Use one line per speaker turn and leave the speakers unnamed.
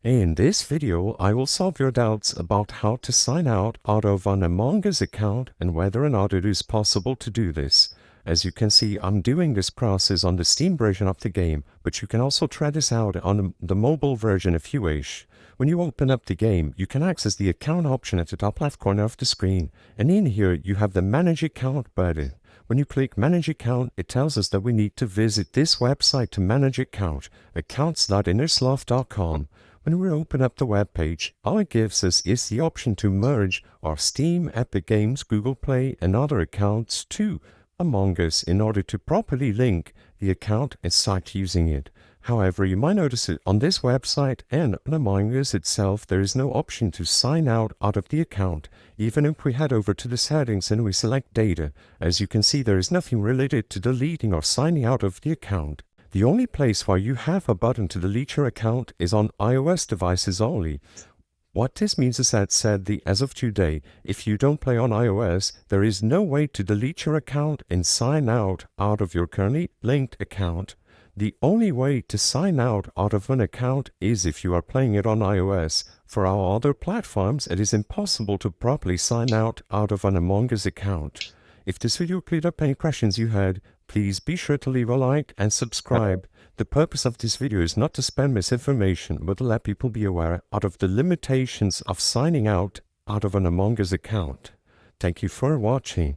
In this video, I will solve your doubts about how to sign out of an Among Us account and whether or not it is possible to do this. As you can see, I'm doing this process on the Steam version of the game, but you can also try this out on the mobile version if you wish. When you open up the game, you can access the account option at the top left corner of the screen, and in here you have the Manage Account button. When you click Manage Account, it tells us that we need to visit this website to manage account, accounts.innersloth.com. When we open up the web page, all it gives us is the option to merge our Steam, Epic Games, Google Play, and other accounts to Among Us in order to properly link the account and start using it. However, you might notice it on this website and on Among Us itself, there is no option to sign out of the account. Even if we head over to the settings and we select data, as you can see, there is nothing related to deleting or signing out of the account. The only place where you have a button to delete your account is on iOS devices only. What this means is that sadly, as of today, if you don't play on iOS, there is no way to delete your account and sign out of your currently linked account. The only way to sign out of an account is if you are playing it on iOS. For our other platforms, it is impossible to properly sign out of an Among Us account. If this video cleared up any questions you had, please be sure to leave a like and subscribe. The purpose of this video is not to spread misinformation, but to let people be aware of the limitations of signing out of an Among Us account. Thank you for watching.